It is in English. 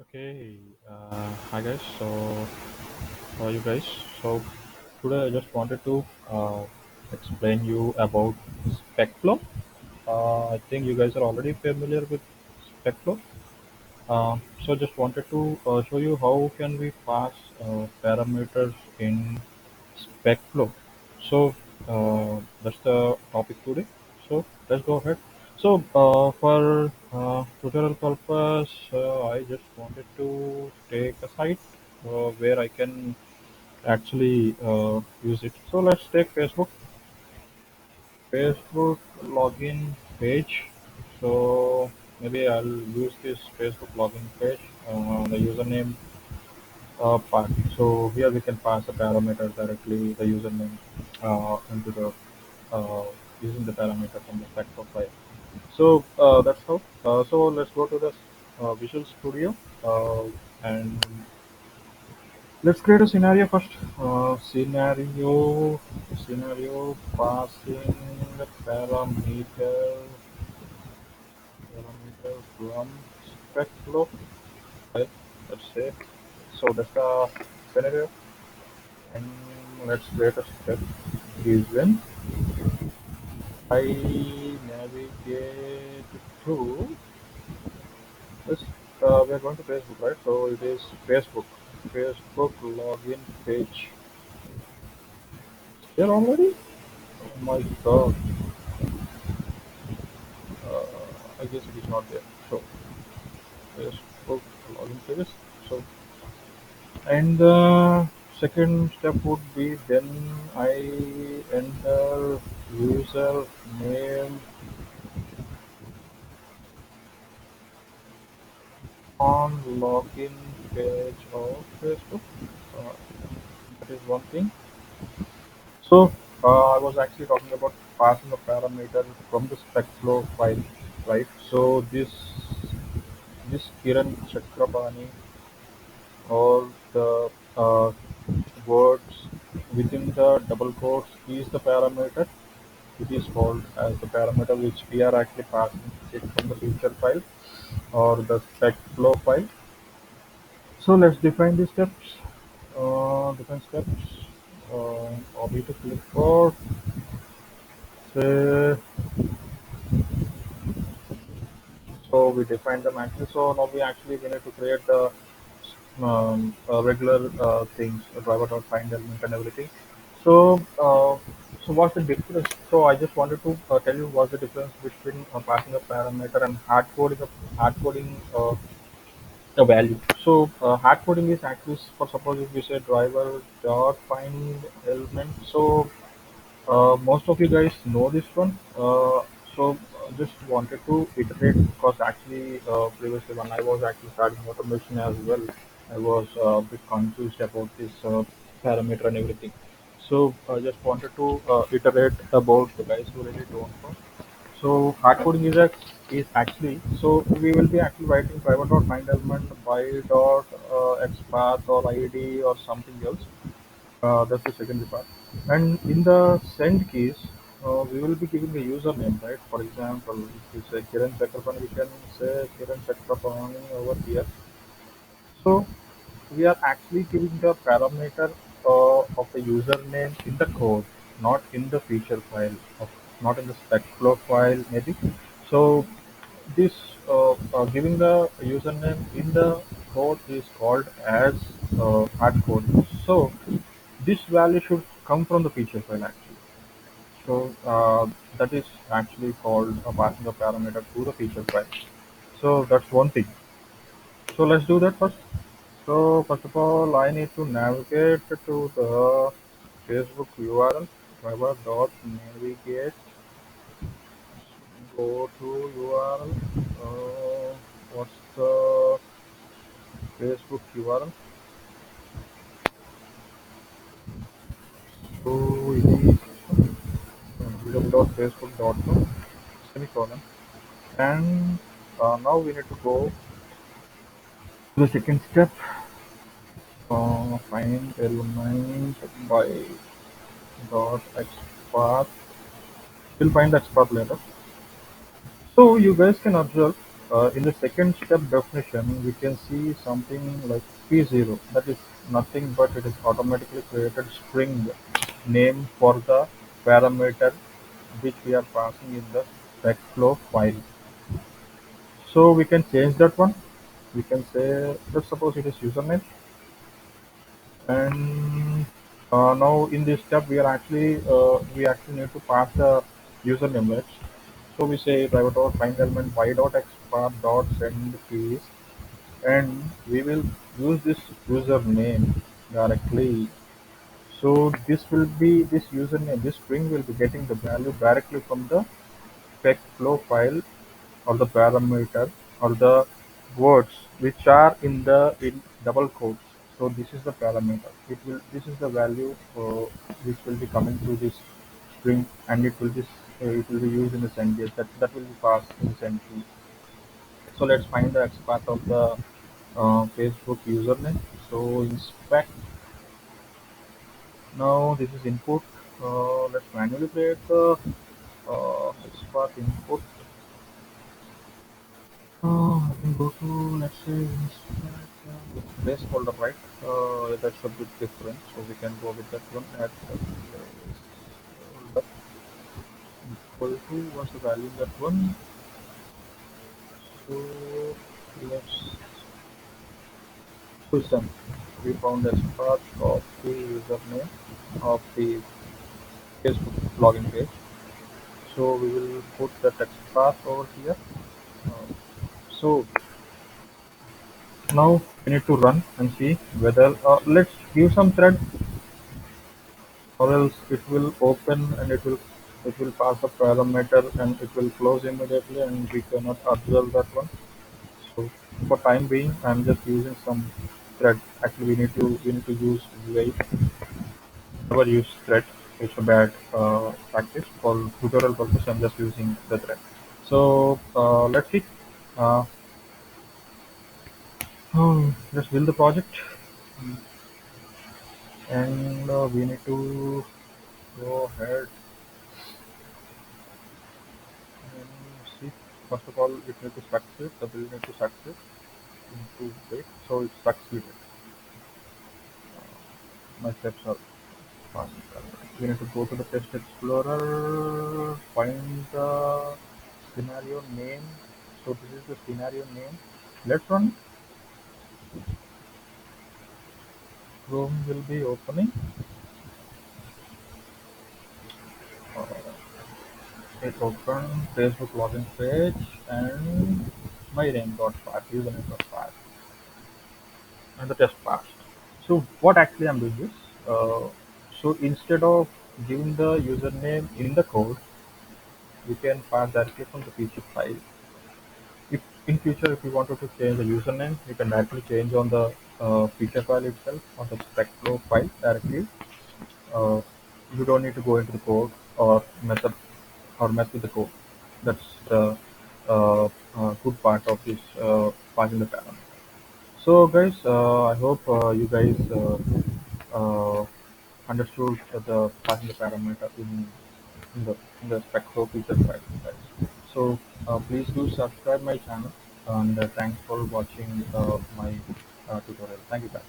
Okay, hi guys. So, how are you guys? So, today I just wanted to explain you about SpecFlow. I think you guys are already familiar with SpecFlow. So, just wanted to show you how can we pass parameters in SpecFlow. So, that's the topic today. So, let's go ahead. So, for tutorial purpose, I just wanted to take a site where I can actually use it. So, let's take Facebook login page. So, maybe I'll use this Facebook login page. The username part. So here we can pass a parameter directly the username into the uh, using the parameter from the stack file. So that's how. So let's go to the Visual Studio and let's create a scenario first. Scenario passing the parameter from SpecFlow file. Let's say so. That's the scenario. And let's create a step is when I navigate to this. We are going to Facebook, right? So it is Facebook login page. There already? Oh my god! Uh, I guess it is not there. So Facebook login page. So and the second step would be then I enter user name on login page of Facebook. Uh, that is one thing. So I was actually talking about passing a parameter from the SpecFlow file, right? So this Kiran Chakrabani or the words within the double quotes is the parameter. It is called as the parameter which we are actually passing it from the feature file or the SpecFlow file. So let's define the steps. Define steps. Copy to clipboard. Say, so we define the matrix. So now we need to create the regular things, driver dot find element and everything. So so what's the difference? So I just wanted to tell you what's the difference between passing a parameter and hard coding a value. So hard coding is actually for suppose if we say driver dot find element. So most of you guys know this one. So just wanted to iterate because actually previously when I was actually starting automation as well, I was a bit confused about this parameter and everything. So I just wanted to iterate about the guys who really don't know. So hard coding is actually so we will be actually writing private dot find element by dot xpath or id or something else. That's the secondary part. And in the send case, we will be giving a username, right? For example, if you say Kiran Chakrapani, we can say Kiran Chakrapani over here. So we are actually giving the parameter of the username in the code, not in the feature file, not in the SpecFlow file, maybe. So this giving the username in the code is called as hard code. So this value should come from the feature file actually. So that is actually called passing a parameter to the feature file. So that's one thing. So let's do that first. So first of all, I need to navigate to the Facebook URL. Driver dot navigate. Go to URL. What's the Facebook URL? So it is www.facebook.com semicolon. And now we need to go to the second step. Find element by dot xpath. We'll find the xpath later. So you guys can observe. In the second step definition, we can see something like P0. That is nothing but it is automatically created string name for the parameter which we are passing in the SpecFlow file. So we can change that one. We can say, let's suppose it is username, and now in this step we actually need to pass the username. Let's so we say driver dot find element y dot export dot send keys, and we will use this username directly. So this username, this string will be getting the value directly from the specflow file or the parameter or the words which are in double quotes. So this is the parameter. This is the value which will be coming through this string, and it will be used in the send case. That will be passed in the send key. So let's find the XPath of the Facebook username. So inspect. Now this is input. Let's manually create the XPath input. I can go to, let's say, inspect base folder, right? That's a bit different. So we can go with that one at the base folder equal to what's the value in that one. So let's listen. We found a part of the username of the Facebook login page. So we will put the text path over here. Uh, so now we need to run and see whether let's give some thread, or else it will open and it will pass a parameter and it will close immediately and we cannot observe that one. So for time being, I'm just using some thread. Actually, we need to use wait. Never use thread. It's a bad practice. For tutorial purpose, I'm just using the thread. So let's see. Uh, let's build the project, and we need to go ahead and see. First of all, it need to succeed. The build need to succeed. Into wait. So it succeeded. My steps are fast. We need to go to the test explorer, find the scenario name. So this is the scenario name. Let's run. Chrome will be opening. Uh, it open Facebook login page and my name got passed, username got passed, and the test passed. So what actually I'm doing is, so instead of giving the username in the code, we can pass directly from the feature file. If in future if you wanted to change the username, you can directly change on the feature file itself on the SpecFlow file directly. Uh, you don't need to go into the code or method or mess with the code. That's the good part of this passing the parameter. So guys, I hope you guys uh, understood the passing the parameter in the SpecFlow feature file, guys. So please do subscribe my channel, and thanks for watching my tutorial. Thank you, guys.